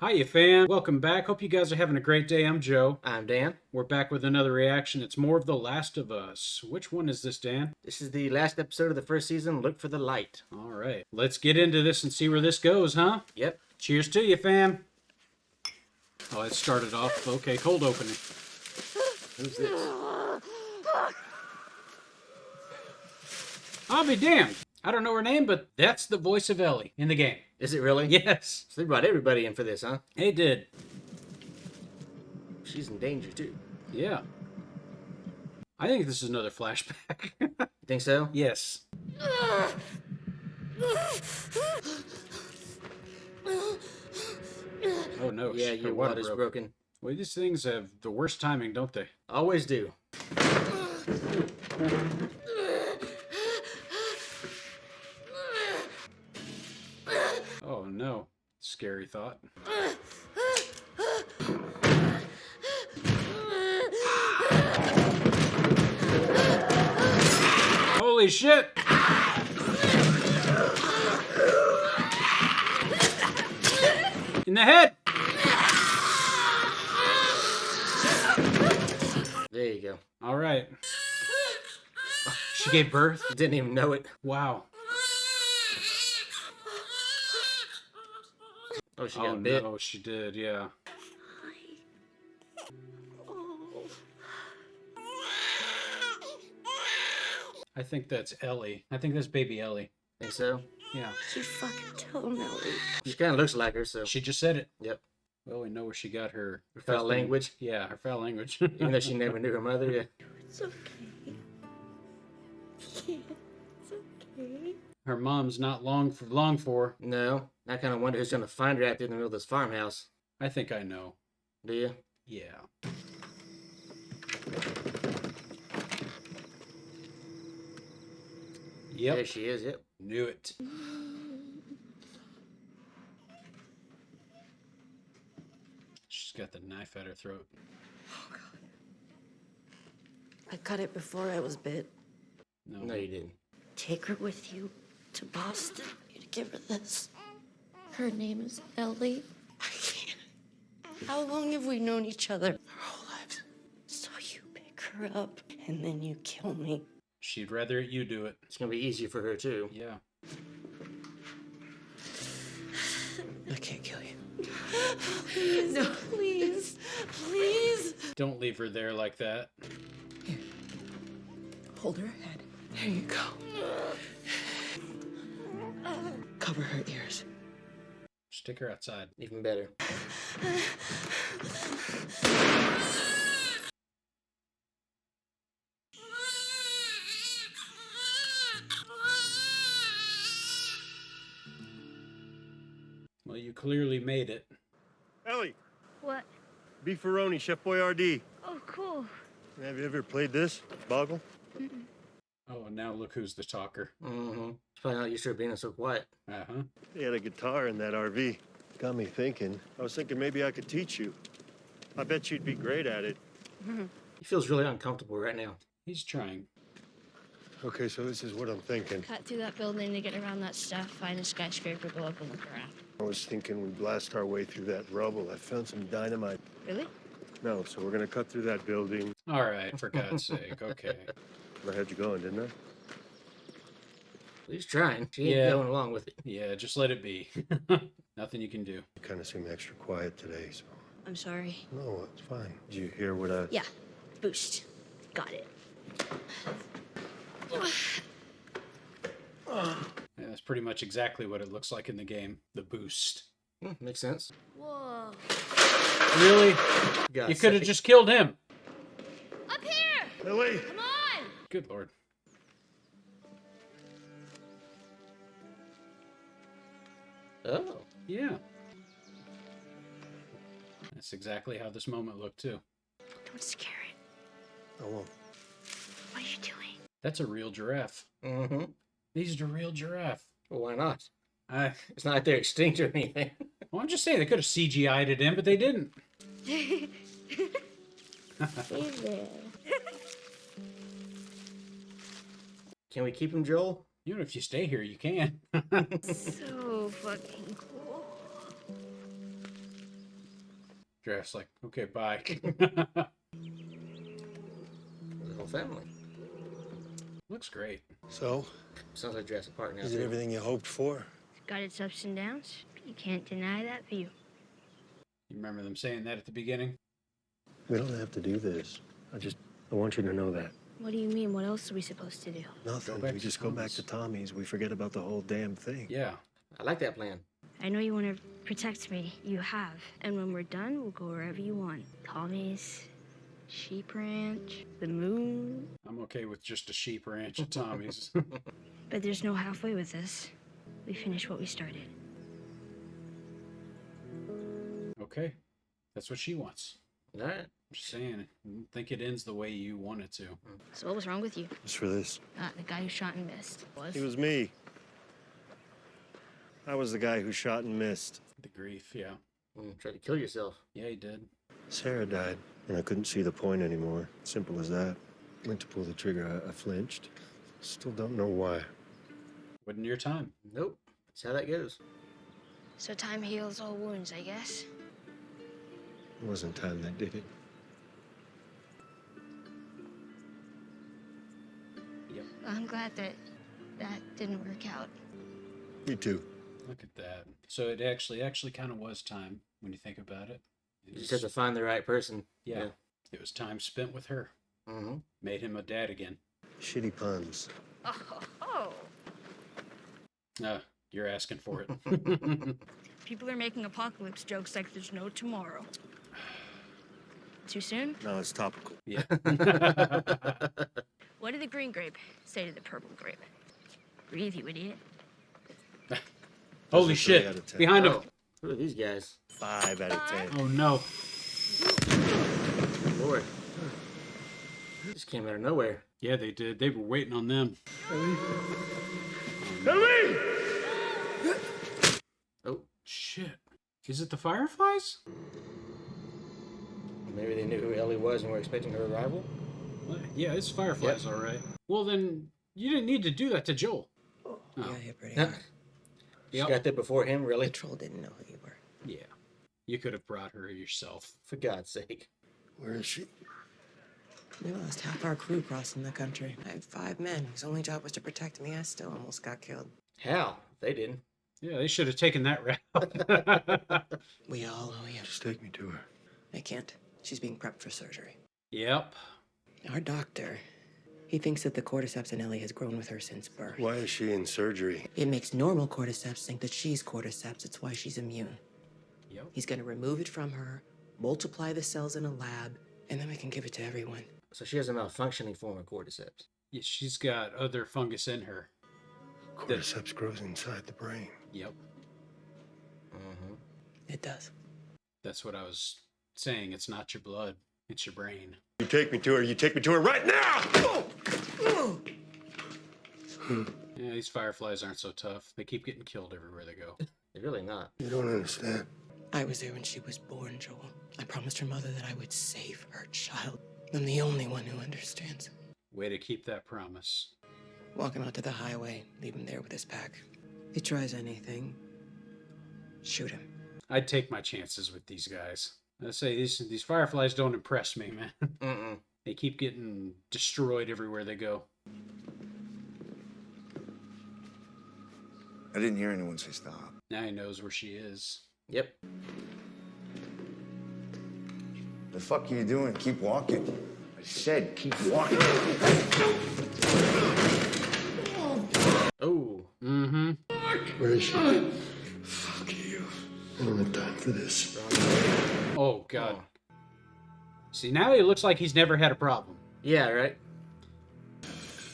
Hiya, fam. Welcome back. Hope you guys are having a great day. I'm Joe. I'm Dan. We're back with another reaction. It's more of The Last of Us. Which one is this, Dan? This is the last episode of the first season. Look for the light. All right. Let's get into this and see where this goes, huh? Yep. Cheers to you, fam. Oh, it started off. Okay, cold opening. Who's this? I'll be damned. I don't know her name, but that's the voice of Ellie in the game. Is it really? Yes. So they brought everybody in for this, huh? They did. She's in danger, too. Yeah. I think this is another flashback. You think so? Yes. Oh no. Yeah, her your water water's broke. broken. Well, these things have the worst timing, don't they? Always do. Oh no. Scary thought. Holy shit! In the head! There you go. All right. She gave birth? Didn't even know it. Wow. Oh, she Oh got bit. no, she did, yeah. I think that's Ellie. I think that's baby Ellie. Think so? Yeah. You fucking tell him, Ellie. She kind of looks like her, so. She just said it. Yep. Well, we know where she got her Foul filthy- language. Yeah, her foul language. Even though she never knew her mother, yeah. It's okay. Yeah, it's okay. Her mom's not long for. No. I kind of wonder who's going to find her out there in the middle of this farmhouse. I think I know. Do you? Yeah. Yep. There she is, yep. Knew it. She's got the knife at her throat. Oh, God. I cut it before I was bit. No, you didn't. Take her with you to Boston. You'd give her this. Her name is Ellie. I can't. How long have we known each other? Our whole lives. So you pick her up, and then you kill me. She'd rather you do it. It's going to be easier for her, too. Yeah. I can't kill you. Please, no. Please, please. Don't leave her there like that. Here. Hold her head. There you go. Cover her ears. Stick her outside. Even better. Well, you clearly made it. Ellie, What? beefaroni, Chef Boyardee. Oh, cool. Have you ever played this? Boggle? Oh, and now look who's the talker. Mm-hmm. It's probably not used to her being so quiet. Uh-huh. They had a guitar in that RV. Got me thinking. I was thinking maybe I could teach you. I bet you'd be great at it. He feels really uncomfortable right now. He's trying. Okay, so this is what I'm thinking. Cut through that building to get around that stuff, find a skyscraper, go up and look around. I was thinking we blast our way through that rubble. I found some dynamite. Really? No, so we're gonna cut through that building. All right, for God's sake. Okay. I had you going, didn't I? He's trying. She ain't Yeah. going along with it. Yeah, just let it be. Nothing you can do. You kind of seem extra quiet today, so. I'm sorry. No, it's fine. Did you hear what I... Yeah. Boost. Got it. Yeah, that's pretty much exactly what it looks like in the game. The boost. Makes sense. Whoa. Really? God, You could have sick. just killed him. Up here! Ellie! Come on! Good Lord. Oh. Yeah. That's exactly how this moment looked, too. Don't scare it. I won't. What are you doing? That's a real giraffe. Mm-hmm. These are a real giraffe. Well, why not? I, It's not like they're extinct or anything. well, I'm just saying, they could have CGI'd it in, but they didn't. Hey there. Can we keep him, Joel? Even if you stay here, you can. So fucking cool. Giraffe's like, okay, bye. The whole family. Looks great. So, Sounds like Jurassic Park now. is it too. everything you hoped for? It's got its ups and downs. But you can't deny that view. You remember them saying that at the beginning? We don't have to do this. I want you to know that. What do you mean? What else are we supposed to do? Nothing. back We to just go back Tommy's. to Tommy's. We forget about the whole damn thing. Yeah. I like that plan. I know you want to protect me. You have. And when we're done, we'll go wherever you want. Tommy's, sheep ranch, the moon. I'm okay with just a sheep ranch at Tommy's. But there's no halfway with this. We finish what we started. Okay. That's what she wants. All right. I'm just saying, I don't think it ends the way you want it to. So what was wrong with you? Just for this. The guy who shot and missed. Was? It was me. I was the guy who shot and missed. The grief, yeah. Try to kill yourself. Yeah, he did. Sarah died, and I couldn't see the point anymore. Simple as that. Went to pull the trigger. I flinched. Still don't know why. Wasn't your time. Nope. That's how that goes. So time heals all wounds, I guess. It wasn't time that did it. Yep. Well, I'm glad that didn't work out. Me too. Look at that. So it actually kind of was time when you think about it. You just have to find the right person. Yeah. It was time spent with her. Mm-hmm. Made him a dad again. Shitty puns. Oh. You're asking for it. People are making apocalypse jokes like there's no tomorrow. Too soon? No, it's topical. Yeah. What did the green grape say to the purple grape? Breathe, you idiot. Holy That's a 3 shit. out of 10. Behind him. Oh, who are these guys? 5 out of 10. Oh no. Lord. Just came out of nowhere. Yeah, they did. They were waiting on them. Ellie! Oh, Shit. Is it the Fireflies? maybe they knew who Ellie was and were expecting her arrival. What? Yeah, it's Fireflies, all right. Well, then you didn't need to do that to Joel. Yeah, you're pretty Huh. hard. She Yep. got there before him, The really? troll didn't know who you were. Yeah. You could have brought her yourself. For God's sake. Where is she? We lost half our crew crossing the country. I had 5 men whose only job was to protect me. I still almost got killed. How? They didn't. Yeah, they should have taken that route. We all owe you. Just take me to her. I can't. She's being prepped for surgery. Yep. Our doctor, he thinks that the cordyceps in Ellie has grown with her since birth. Why is she in surgery? It makes normal cordyceps think that she's cordyceps. It's why she's immune. Yep. He's going to remove it from her, multiply the cells in a lab, and then we can give it to everyone. So she has a malfunctioning form of cordyceps. Yeah, she's got other fungus in her. Cordyceps grows inside the brain. Yep. Mm-hmm. It does. That's what I was saying. It's not your blood. It's your brain. You take me to her. You take me to her right now! Yeah, these Fireflies aren't so tough. They keep getting killed everywhere they go. They're really not. You don't understand. I was there when she was born, Joel. I promised her mother that I would save her child. I'm the only one who understands. Way to keep that promise. Walk him out to the highway, leave him there with his pack. If he tries anything, shoot him. I'd take my chances with these guys. I say these Fireflies don't impress me, man. Mm-mm. They keep getting destroyed everywhere they go. I didn't hear anyone say stop. Now he knows where she is. Yep. The fuck are you doing? Keep walking. I said keep walking. Oh. Mm-hmm. Where is she? Fuck you. I don't have time for this. Oh, God. See, now he looks like he's never had a problem. Yeah, right?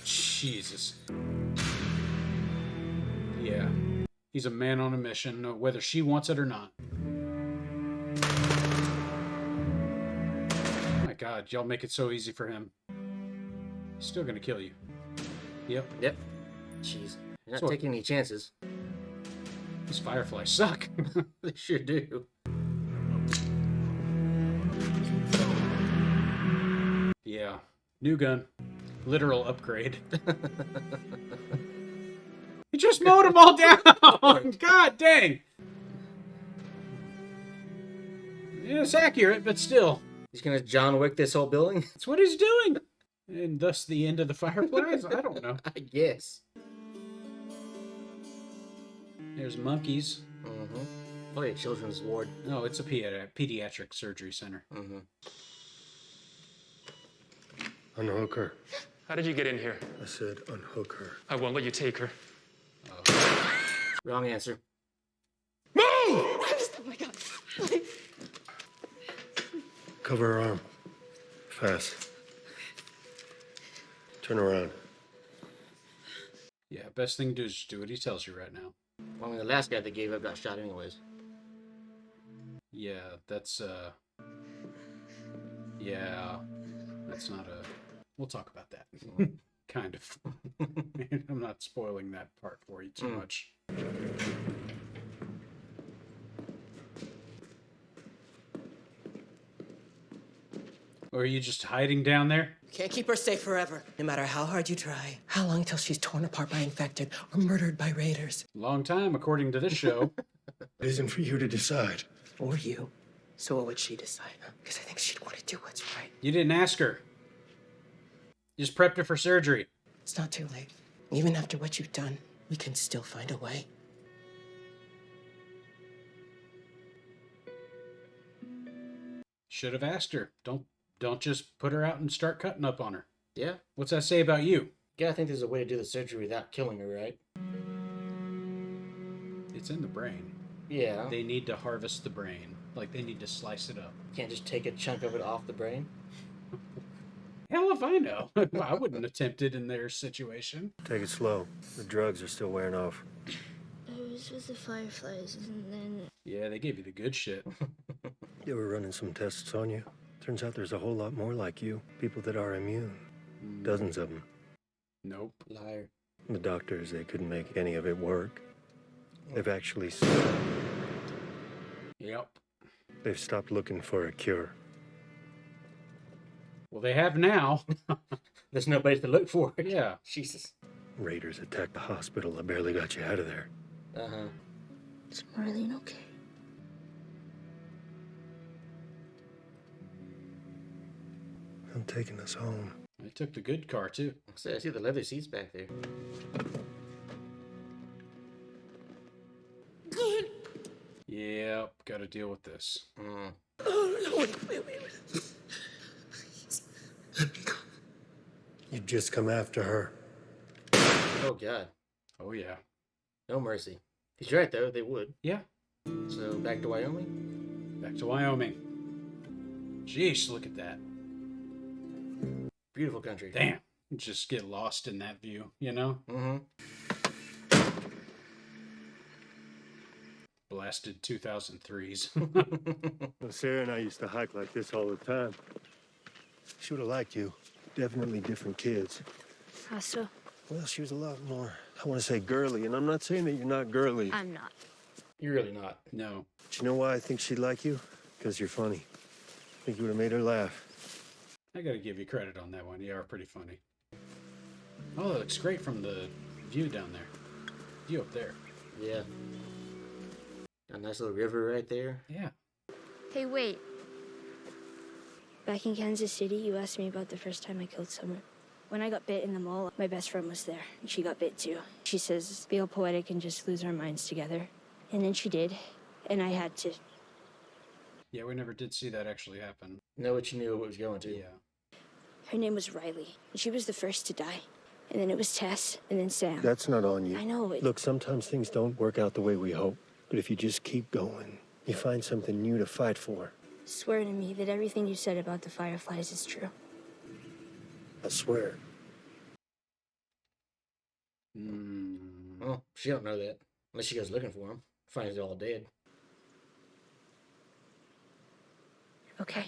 Jesus. Yeah. He's a man on a mission, whether she wants it or not. My God, y'all make it so easy for him. He's still gonna kill you. Yep. Yep. Jeez. You're not So- taking any chances. These Fireflies suck. They sure do. Yeah. New gun. Literal upgrade. He just mowed them all down! God dang! Yeah, it's accurate, but still. He's gonna John Wick this whole building? That's what he's doing. And thus the end of the Fireflies? I don't know. I guess. There's monkeys. Mm-hmm. Oh, yeah, children's ward. No, it's a pediatric surgery center. Mm-hmm. Unhook her. How did you get in here? I said unhook her. I won't let you take her. Wrong answer. Oh my God. Cover her arm. Fast. Turn around. Yeah, best thing to do is just do what he tells you right now. Well, I mean, the last guy that gave up got shot anyways. Yeah, that's, yeah, that's not a... We'll talk about that. Kind of. I'm not spoiling that part for you too much. Or are you just hiding down there? Can't keep her safe forever, no matter how hard you try. How long till she's torn apart by infected or murdered by raiders? Long time, according to this show. It isn't for you to decide. Or you. So what would she decide? Because I think she'd want to do what's right. You didn't ask her. You just prepped her for surgery. It's not too late. Even after what you've done, we can still find a way. Should have asked her. Don't just put her out and start cutting up on her. Yeah. What's that say about you? Yeah, I think there's a way to do the surgery without killing her, right? It's in the brain. Yeah. They need to harvest the brain. Like, they need to slice it up. Can't just take a chunk of it off the brain. Hell if I know. I wouldn't attempt it in their situation. Take it slow. The drugs are still wearing off. It was with the Fireflies, and then Yeah, they gave you the good shit. They were running some tests on you. Turns out there's a whole lot more like you. People that are immune. Dozens of them. Nope. Liar. The doctors, they couldn't make any of it work. They've actually... Yep. They've stopped looking for a cure. Well, they have now. There's nobody to look for. Yeah. Jesus. Raiders attacked the hospital. I barely got you out of there. Uh-huh. is Marlene okay? I'm taking us home. They took the good car, too. I see the leather seats back there. Yep, gotta deal with this. Mm. You've just come after her. Oh, God. Oh, yeah. No mercy. He's right, though. They would. Yeah. So, back to Wyoming? Back to Wyoming. Jeez, look at that. Beautiful country. Damn. Just get lost in that view, you know? Mm-hmm. Blasted 2003s. Well, Sarah and I used to hike like this all the time. She would have liked you. Definitely different kids. How so? Well, she was a lot more, I want to say girly, and I'm not saying that you're not girly. I'm not. You're really not. No. But you know why I think she'd like you? Because you're funny. I think you would have made her laugh. I gotta give you credit on that one. You are pretty funny. Oh, that looks great from the view down there. View up there. Yeah. A nice little river right there. Yeah. Hey, wait. Back in Kansas City, you asked me about the first time I killed someone. When I got bit in the mall, my best friend was there, and she got bit too. She says, be all poetic and just lose our minds together. And then she did, and I had to. Yeah, we never did see that actually happen. Know what you knew what was going to. Yeah. Her name was Riley, and she was the first to die. And then it was Tess, and then Sam. That's not on you. I know it. Look, sometimes things don't work out the way we hope. But if you just keep going, you find something new to fight for. Swear to me that everything you said about the Fireflies is true. I swear. Well, she don't know that. Unless she goes looking for him. Finds they're all dead. Okay.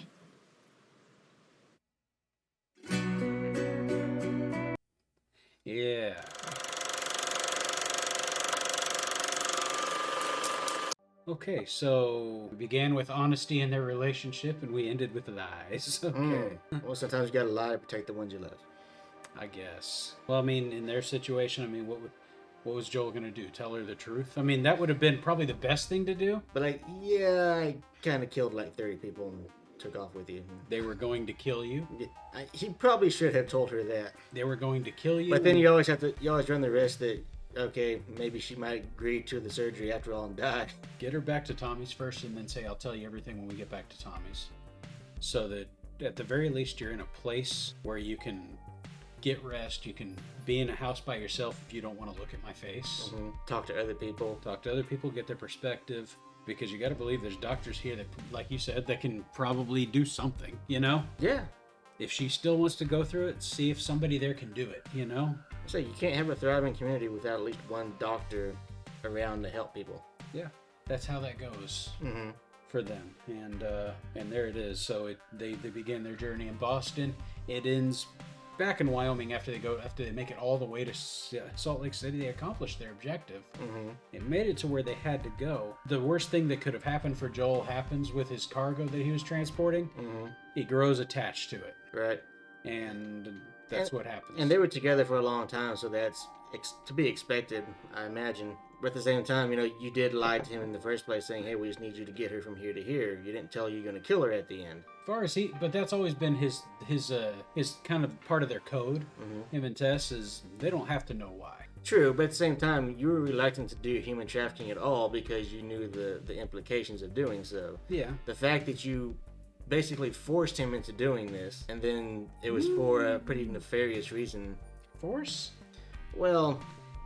Yeah. Okay, so we began with honesty in their relationship and we ended with lies. Okay. Well, sometimes you gotta lie to protect the ones you love. I guess. Well, I mean, in their situation, I mean, what would... What was Joel gonna do? Tell her the truth? I mean, that would have been probably the best thing to do. But like, yeah, I kind of killed like 30 people and took off with you. They were going to kill you. He probably should have told her that. They were going to kill you. But then you always run the risk that, okay, maybe she might agree to the surgery after all and die. Get her back to Tommy's first, and then say, "I'll tell you everything when we get back to Tommy's," so that at the very least you're in a place where you can get rest. You can be in a house by yourself if you don't want to look at my face. Mm-hmm. Talk to other people. Get their perspective, because you got to believe there's doctors here that, like you said, that can probably do something, you know? Yeah. If she still wants to go through it, see if somebody there can do it, you know? So you can't have a thriving community without at least one doctor around to help people. Yeah, that's how that goes. Mm-hmm. For them, and there it is. So they begin their journey in Boston. It ends back in Wyoming after they make it all the way to Salt Lake City. They accomplish their objective. Mm-hmm. It made it to where they had to go. The worst thing that could have happened for Joel happens with his cargo that he was transporting. Mm-hmm. He grows attached to it, Right. and that's what happens. And they were together for a long time, so that's to be expected, I imagine. But at the same time, you did lie to him in the first place, saying, "Hey, we just need you to get her from here to here." You didn't tell her you're going to kill her at the end. But that's always been his kind of part of their code. Mm-hmm. Him and Tess is they don't have to know why. True, but at the same time, you were reluctant to do human trafficking at all because you knew the implications of doing so. Yeah. The fact that you basically forced him into doing this, and then it was for a pretty nefarious reason. Force? Well,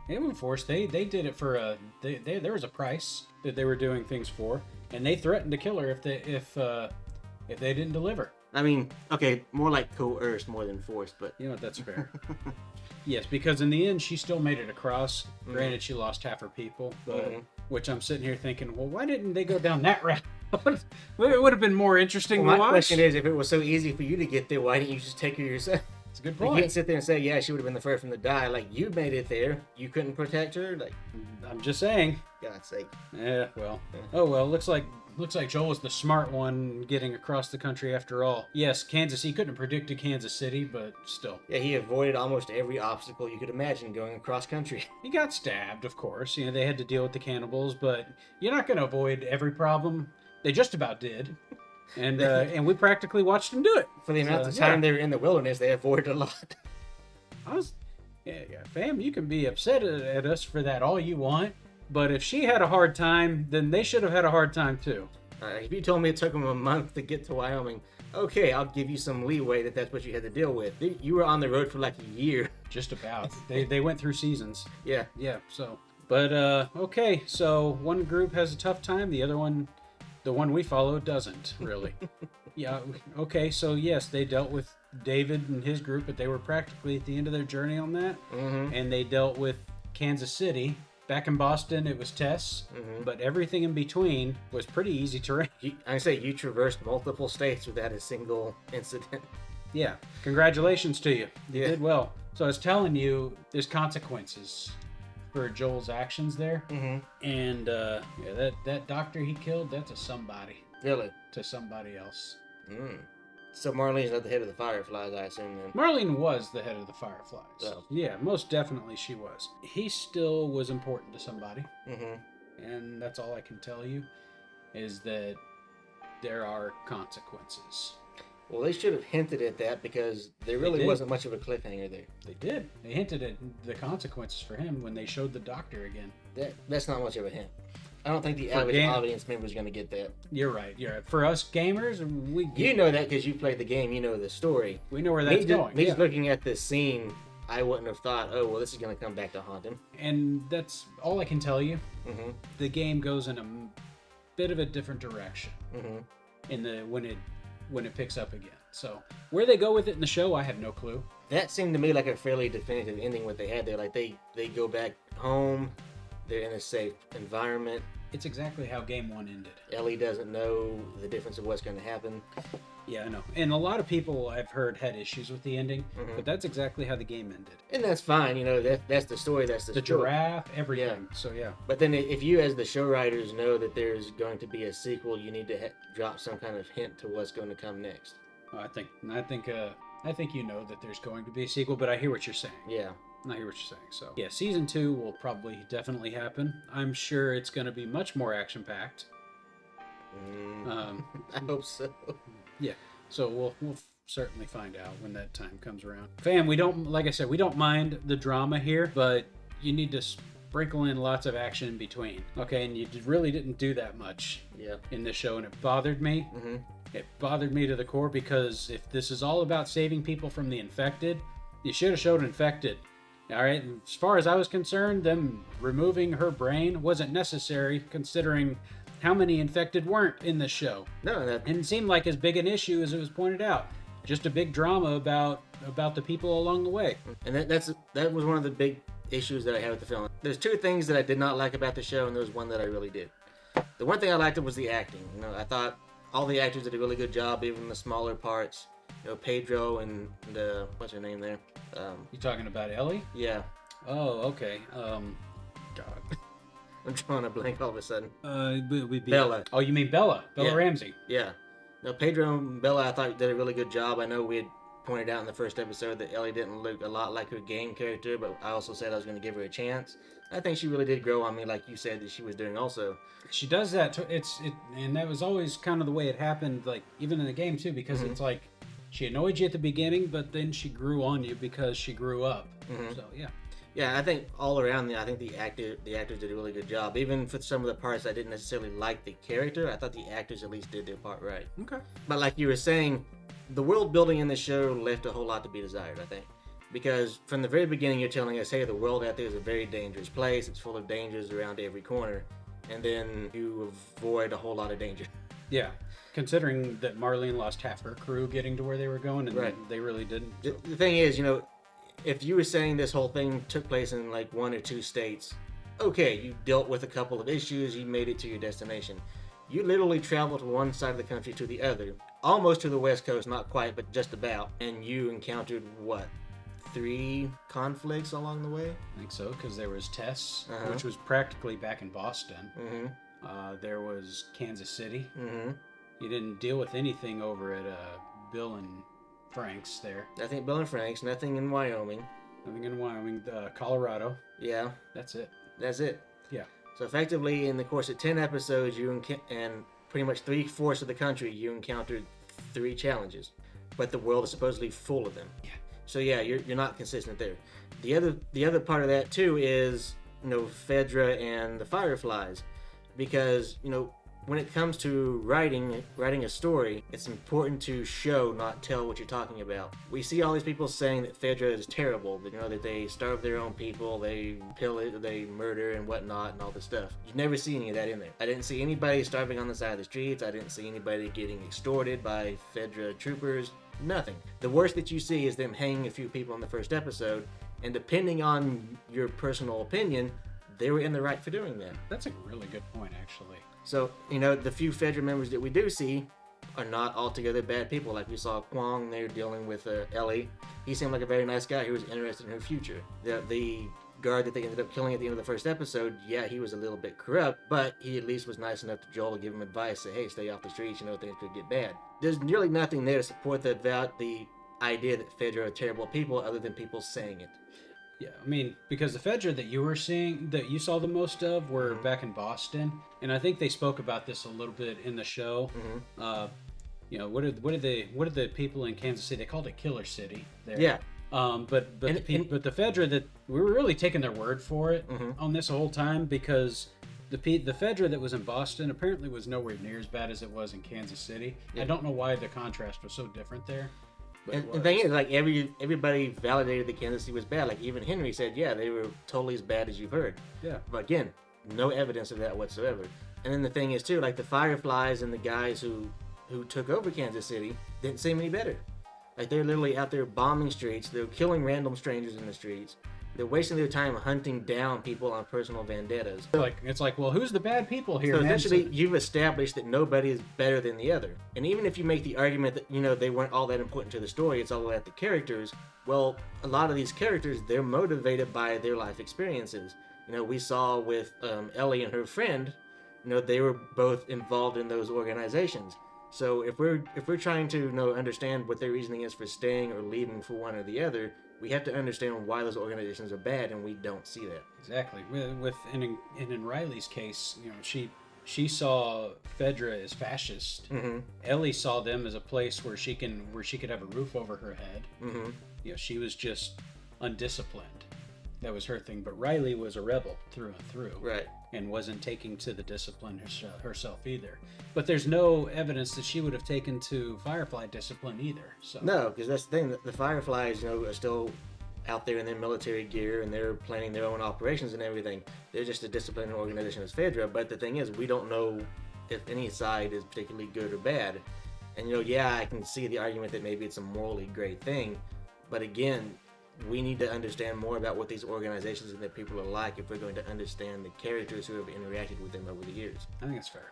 They weren't forced. They did it for there was a price that they were doing things for, and they threatened to kill her if they didn't deliver. I mean, okay, more like coerced more than forced, but You know, that's fair. Yes, because in the end she still made it across. Granted, she lost half her people, but which I'm sitting here thinking, well, why didn't they go down that route? It would have been more interesting to my watch. question is, if it was so easy for you to get there, why didn't you just take her yourself? It's a good You point. can't sit there and say, yeah, she would have been the first one to die. Like, you made it there. You couldn't protect her. Like, I'm just saying. God's sake. Yeah, well. Oh well, looks like Joel was the smart one getting across the country after all. Yes, Kansas. He couldn't have predicted Kansas City, but still. Yeah, he avoided almost every obstacle you could imagine going across country. He got stabbed, of course. They had to deal with the cannibals, but you're not going to avoid every problem. They just about did. And we practically watched him do it. For the amount of time they were in the wilderness, they avoided a lot. Fam, you can be upset at us for that all you want, but if she had a hard time, then they should have had a hard time too. If you told me it took them a month to get to Wyoming, okay, I'll give you some leeway that's what you had to deal with. You were on the road for like a year. Just about. They went through seasons. Yeah. Yeah, so. But, okay, so one group has a tough time, the other one, the one we follow, doesn't, really. Yeah, okay, so yes, they dealt with David and his group, but they were practically at the end of their journey on that. Mm-hmm. And they dealt with Kansas City. Back in Boston, it was Tess, but everything in between was pretty easy terrain. I say you traversed multiple states without a single incident. Yeah, congratulations to you. You did well. So I was telling you, there's consequences for Joel's actions there. Mm-hmm. And that doctor he killed, that's a somebody. Really? To somebody else. Mm. So Marlene's not the head of the Fireflies, I assume, then? Marlene was the head of the Fireflies. Oh. Yeah, most definitely she was. He still was important to somebody. Mm-hmm. And that's all I can tell you, is that there are consequences. Well, they should have hinted at that because there really wasn't much of a cliffhanger there. They did. They hinted at the consequences for him when they showed the doctor again. That's not much of a hint. I don't think the average audience member is going to get that. You're right. For us gamers, you know that because you played the game. You know the story. We know where that's going. Me just looking at this scene, I wouldn't have thought, oh, well, this is going to come back to haunt him. And that's all I can tell you. Mm-hmm. The game goes in a bit of a different direction when it picks up again. So where they go with it in the show, I have no clue. That seemed to me like a fairly definitive ending. What they had there, like they go back home, they're in a safe environment. It's exactly how game one ended. Ellie doesn't know the difference of what's going to happen. Yeah, I know. And a lot of people I've heard had issues with the ending, but that's exactly how the game ended. And that's fine, that's the story, that's the story. Giraffe, everything. Yeah. So yeah. But then if you as the show writers know that there's going to be a sequel, you need to drop some kind of hint to what's going to come next. I think you know that there's going to be a sequel, but I hear what you're saying. Yeah. I hear what you're saying. So yeah, season 2 will probably definitely happen. I'm sure it's going to be much more action packed. I hope so. Yeah, so we'll certainly find out when that time comes around. Fam, we don't, like I said, we don't mind the drama here, but you need to sprinkle in lots of action in between. Okay, and you really didn't do that much. Yeah. In this show, and it bothered me. Mm-hmm. It bothered me to the core, because if this is all about saving people from the infected, you should have showed infected. All right, and as far as I was concerned, them removing her brain wasn't necessary, considering how many infected weren't in this show. No, that didn't seem like as big an issue as it was pointed out. Just a big drama about the people along the way. And that was one of the big issues that I had with the film. There's 2 things that I did not like about the show, and there was one that I really did. The one thing I liked was the acting. You know, I thought all the actors did a really good job, even the smaller parts. You know, Pedro and the, what's her name there? You talking about Ellie? Yeah. Oh, okay. God. I'm drawing a blank all of a sudden. It would be Bella. Oh, you mean Bella? Bella Ramsey. Yeah. No, Pedro and Bella, I thought did a really good job. I know we had pointed out in the first episode that Ellie didn't look a lot like her game character, but I also said I was going to give her a chance. I think she really did grow on me, like you said that she was doing also. She does that. And that was always kind of the way it happened, like even in the game too, because it's like she annoyed you at the beginning, but then she grew on you because she grew up. So yeah. Yeah, I think all around, I think the actors did a really good job. Even for some of the parts I didn't necessarily like the character, I thought the actors at least did their part right. Okay. But like you were saying, the world building in the show left a whole lot to be desired, I think. Because from the very beginning, you're telling us, hey, the world out there is a very dangerous place. It's full of dangers around every corner. And then you avoid a whole lot of danger. Yeah. Considering that Marlene lost half her crew getting to where they were going, and right. They really didn't. The thing is, you know, if you were saying this whole thing took place in like 1 or 2 states, okay, you dealt with a couple of issues, you made it to your destination. You literally traveled from one side of the country to the other, almost to the West Coast, not quite, but just about, and you encountered, what, 3 conflicts along the way? I think so, because there was Tess, which was practically back in Boston. There was Kansas City. You didn't deal with anything over at Bill and Frank's there. Nothing at Bill and Frank's, nothing in Wyoming. Nothing in Wyoming. Colorado. Yeah. That's it. That's it. Yeah. So effectively, in the course of 10 episodes, and pretty much 3/4 of the country, you encountered 3 challenges. But the world is supposedly full of them. Yeah. So yeah, you're not consistent there. The other part of that too is, you know, Fedra and the Fireflies, because, you know, when it comes to writing a story, it's important to show, not tell what you're talking about. We see all these people saying that Fedra is terrible, that, you know, that they starve their own people, they pillage, they murder and whatnot and all this stuff. You never see any of that in there. I didn't see anybody starving on the side of the streets. I didn't see anybody getting extorted by Fedra troopers. Nothing. The worst that you see is them hanging a few people in the first episode, and depending on your personal opinion, they were in the right for doing that. That's a really good point, actually. So, you know, the few Fedra members that we do see are not altogether bad people. Like we saw Kwong there dealing with Ellie. He seemed like a very nice guy who was interested in her future. The guard that they ended up killing at the end of the first episode, yeah, he was a little bit corrupt, but he at least was nice enough to Joel to give him advice, say, hey, stay off the streets, you know, things could get bad. There's nearly nothing there to support the idea that Fedra are terrible people other than people saying it. Yeah, I mean, because the Fedra that you were seeing, that you saw the most of, were back in Boston, and I think they spoke about this a little bit in the show. You know, what did the people in Kansas City? They called it Killer City. There. Yeah. But the Fedra, that we were really taking their word for it on this whole time, because the Fedra that was in Boston apparently was nowhere near as bad as it was in Kansas City. Yeah. I don't know why the contrast was so different there. And the thing is, like, everybody validated that Kansas City was bad. Like, even Henry said, yeah, they were totally as bad as you've heard. Yeah. But again, no evidence of that whatsoever. And then the thing is, too, like, the Fireflies and the guys who took over Kansas City didn't seem any better. Like, they're literally out there bombing streets. They're killing random strangers in the streets. They're wasting their time hunting down people on personal vendettas. It's like, well, who's the bad people here? So essentially, you've established that nobody is better than the other. And even if you make the argument that, you know, they weren't all that important to the story, it's all about the characters. Well, a lot of these characters, they're motivated by their life experiences. You know, we saw with Ellie and her friend, you know, they were both involved in those organizations. So if we're trying to, you know, understand what their reasoning is for staying or leaving for one or the other, We have to understand why those organizations are bad, and we don't see that. Exactly. In Riley's case, she saw Fedra as fascist. Mm-hmm. Ellie saw them as a place where she could have a roof over her head. Mm-hmm. She was just undisciplined. That was her thing. But Riley was a rebel through and through. Right. And wasn't taking to the discipline herself either. But there's no evidence that she would have taken to Firefly discipline either. So No, because that's the thing. The Fireflies, are still out there in their military gear, and they're planning their own operations and everything. They're just a disciplined organization as Fedra. But the thing is, we don't know if any side is particularly good or bad. And I can see the argument that maybe it's a morally great thing, but again, we need to understand more about what these organizations and their people are like if we're going to understand the characters who have interacted with them over the years. I think it's fair.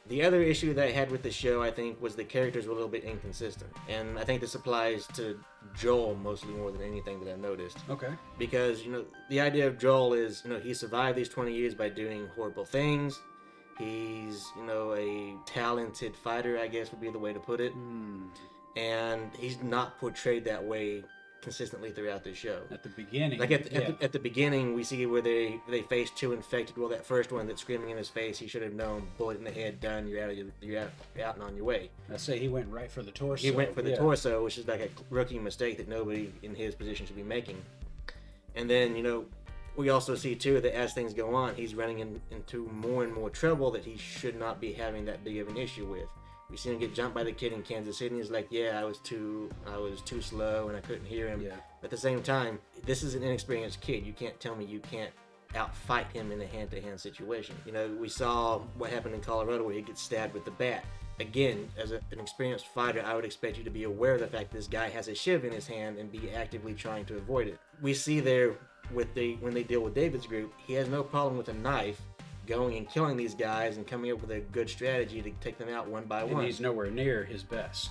The other issue that I had with the show, I think, was the characters were a little bit inconsistent. And I think this applies to Joel mostly more than anything that I noticed. Okay. Because, the idea of Joel is, he survived these 20 years by doing horrible things. He's, a talented fighter, I guess would be the way to put it. And he's not portrayed that way consistently throughout the show. At the beginning. Like at the beginning, we see where they face 2 infected. Well, that first one that's screaming in his face, he should have known. Bullet in the head, done. You're out and on your way. I say he went right for the torso. He went for the torso, which is like a rookie mistake that nobody in his position should be making. And then we also see too that as things go on, he's running into more and more trouble that he should not be having that big of an issue with. We see him get jumped by the kid in Kansas City, and he's like, I was too slow and I couldn't hear him. Yeah. At the same time, this is an inexperienced kid. You can't tell me you can't outfight him in a hand-to-hand situation. We saw what happened in Colorado where he gets stabbed with the bat. Again, as an experienced fighter, I would expect you to be aware of the fact that this guy has a shiv in his hand and be actively trying to avoid it. We see there when they deal with David's group, he has no problem with a knife going and killing these guys and coming up with a good strategy to take them out one by one. And he's nowhere near his best.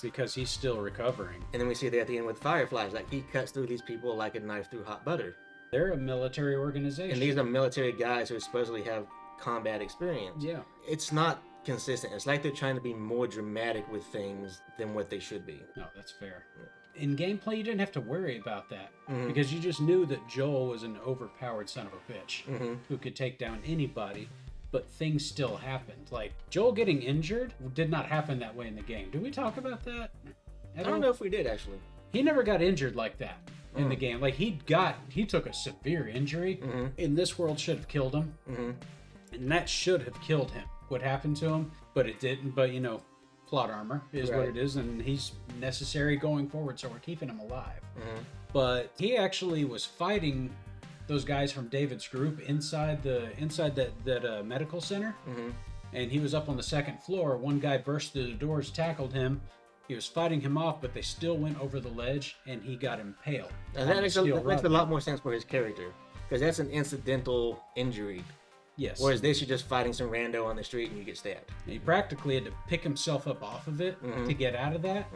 Because he's still recovering. And then we see that at the end with Fireflies, like he cuts through these people like a knife through hot butter. They're a military organization. And these are military guys who supposedly have combat experience. Yeah. It's not consistent. It's like they're trying to be more dramatic with things than what they should be. No, that's fair. In gameplay, you didn't have to worry about that Mm-hmm. because you just knew that Joel was an overpowered son of a bitch Mm-hmm. who could take down anybody, but things still happened. Like, Joel getting injured did not happen that way in the game. Did we talk about that? I don't know if we did, actually. He never got injured like that in the game. Like, he took a severe injury. Mm-hmm. In this world should have killed him. Mm-hmm. And that should have killed him. What happened to him, but it didn't. But, plot armor is what it is, and he's necessary going forward, so we're keeping him alive. Mm-hmm. But he actually was fighting those guys from David's group inside that medical center, Mm-hmm. and he was up on the second floor. One guy burst through the doors, tackled him. He was fighting him off, but they still went over the ledge, and he got impaled. And that makes a lot more sense for his character, because that's an incidental injury. Yes. Whereas this, you're just fighting some rando on the street and you get stabbed. He practically had to pick himself up off of it to get out of that,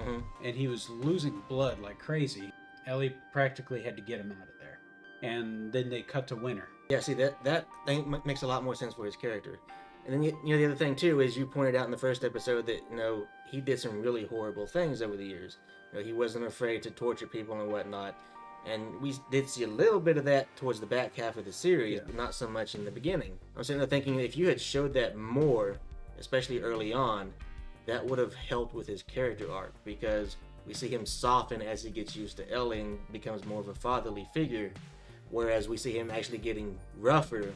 and he was losing blood like crazy. Ellie practically had to get him out of there. And then they cut to winter. Yeah, see, that thing makes a lot more sense for his character. And then, the other thing, too, is you pointed out in the first episode that, he did some really horrible things over the years. He wasn't afraid to torture people and whatnot. And we did see a little bit of that towards the back half of the series, but not so much in the beginning. I'm sitting there thinking if you had showed that more, especially early on, that would have helped with his character arc, because we see him soften as he gets used to Ellie and becomes more of a fatherly figure, whereas we see him actually getting rougher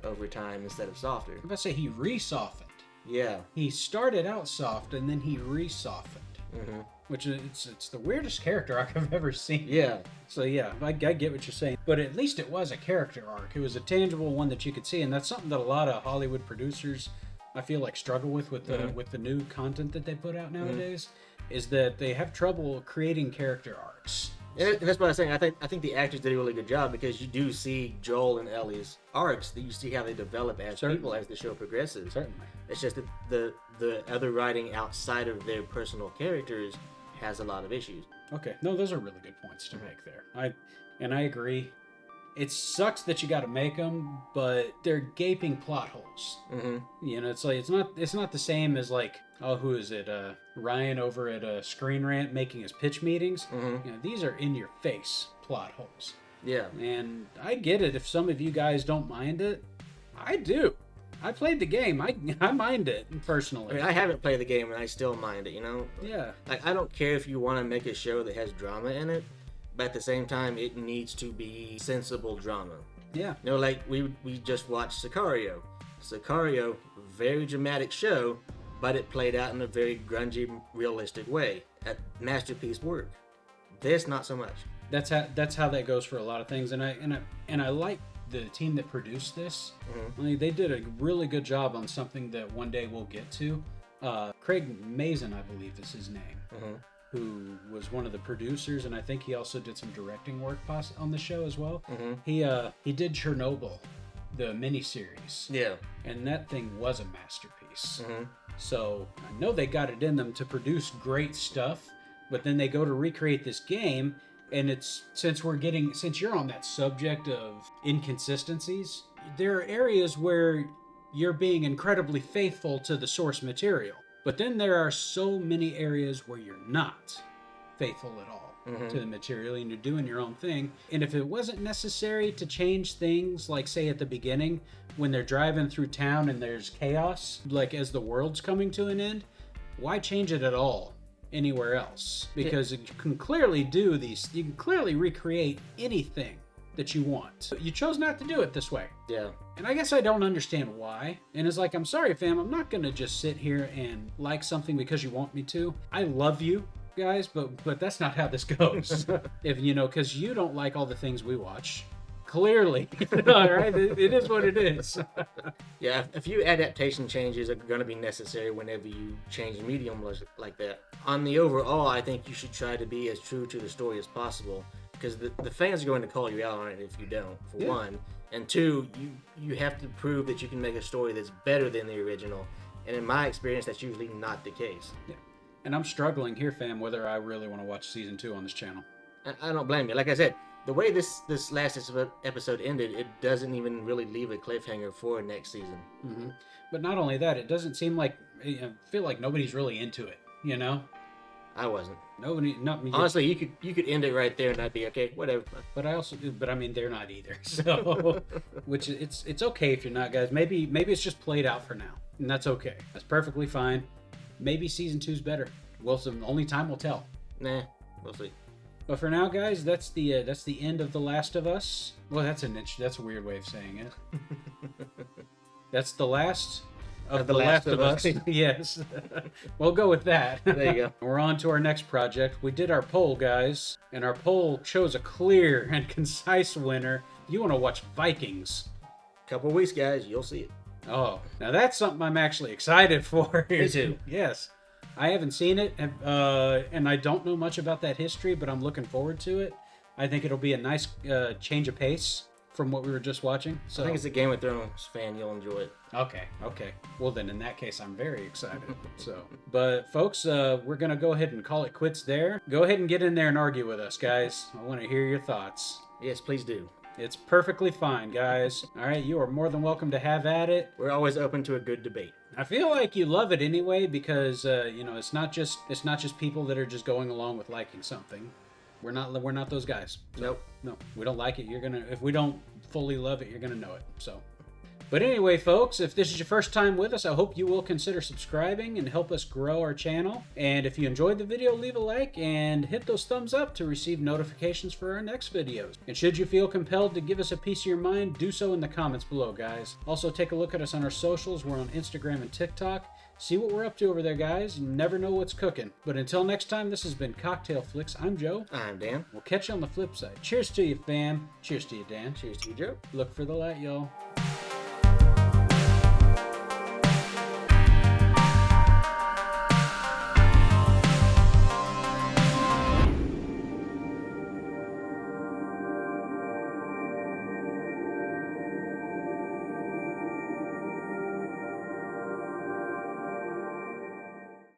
over time instead of softer. I'm about to say he re-softened. Yeah. He started out soft and then he re-softened. Mm-hmm. Which it's the weirdest character arc I've ever seen. Yeah. So yeah, I get what you're saying. But at least it was a character arc. It was a tangible one that you could see, and that's something that a lot of Hollywood producers, I feel like, struggle with the new content that they put out nowadays, is that they have trouble creating character arcs. And that's what I was saying. I think the actors did a really good job, because you do see Joel and Ellie's arcs. You see how they develop as people as the show progresses. Certainly. It's just that the other writing outside of their personal characters has a lot of issues. Okay, no, those are really good points to make there. I agree. it sucks that you got to make them, but they're gaping plot holes. You know, it's like it's not the same as like, oh, who is it? Ryan over at Screen Rant making his pitch meetings. You know, these are in your face plot holes. Yeah. And I get it if some of you guys don't mind it. I do. I played the game. I mind it personally. I mean, I haven't played the game and I still mind it, you know? Yeah. Like, I don't care if you want to make a show that has drama in it, but at the same time, it needs to be sensible drama. Yeah. You know, like, we just watched Sicario. Sicario, very dramatic show, but it played out in a very grungy, realistic way. A masterpiece work. This, not so much. That's how that goes for a lot of things, and I like the team that produced this. I mean, they did a really good job on something that one day we'll get to. Craig Mazin, I believe is his name, who was one of the producers, and I think he also did some directing work on the show as well. He did Chernobyl, the miniseries. Yeah. And that thing was a masterpiece. So I know they got it in them to produce great stuff, but then they go to recreate this game. And it's since you're on that subject of inconsistencies, there are areas where you're being incredibly faithful to the source material. But then there are so many areas where you're not faithful at all to the material and you're doing your own thing. And if it wasn't necessary to change things, like say at the beginning when they're driving through town and there's chaos, like as the world's coming to an end, why change it at all anywhere else? Because you can clearly you can clearly recreate anything that you want. You chose not to do it this way. Yeah. And I guess I don't understand why. And it's like, I'm sorry, fam, I'm not gonna just sit here and like something because you want me to. I love you guys, but that's not how this goes. If you know, because you don't like all the things we watch. Clearly. All right, it is what it is. Yeah, a few adaptation changes are going to be necessary whenever you change medium like that. On the overall, I think you should try to be as true to the story as possible, because the fans are going to call you out on it if you don't, for one. And two, you have to prove that you can make a story that's better than the original. And in my experience, that's usually not the case. Yeah. And I'm struggling here, fam, whether I really want to watch season 2 on this channel. I don't blame you. Like I said, the way this last episode ended, it doesn't even really leave a cliffhanger for next season. But not only that, it doesn't seem like, I feel like nobody's really into it, you know? I wasn't. Nobody, not me. Honestly, you could end it right there and I'd be okay, whatever. But I mean, they're not either. So, which it's okay if you're not, guys. Maybe it's just played out for now, and that's okay. That's perfectly fine. Maybe season 2's better. Well, only time will tell. Nah, we'll see. But for now, guys, that's the end of The Last of Us. Well, that's a weird way of saying it. That's the last of The Last of Us. Yes. We'll go with that. There you go. We're on to our next project. We did our poll, guys, and our poll chose a clear and concise winner. You want to watch Vikings. Couple weeks, guys, you'll see it. Oh, now that's something I'm actually excited for. Me too. Yes. I haven't seen it, and I don't know much about that history, but I'm looking forward to it. I think it'll be a nice change of pace from what we were just watching. So I think as a Game of Thrones fan, you'll enjoy it. Okay. Well, then in that case, I'm very excited. But folks, we're gonna go ahead and call it quits there. Go ahead and get in there and argue with us, guys. I want to hear your thoughts. Yes, please do. It's perfectly fine, guys. All right, you are more than welcome to have at it. We're always open to a good debate. I feel like you love it anyway because it's not just people that are just going along with liking something. We're not those guys. Nope. No, we don't like it. If we don't fully love it, you're gonna know it. So. But anyway, folks, if this is your first time with us, I hope you will consider subscribing and help us grow our channel. And if you enjoyed the video, leave a like and hit those thumbs up to receive notifications for our next videos. And should you feel compelled to give us a piece of your mind, do so in the comments below, guys. Also, take a look at us on our socials. We're on Instagram and TikTok. See what we're up to over there, guys. You never know what's cooking. But until next time, this has been Cocktail Flicks. I'm Joe. I'm Dan. We'll catch you on the flip side. Cheers to you, fam. Cheers to you, Dan. Cheers to you, Joe. Look for the light, y'all.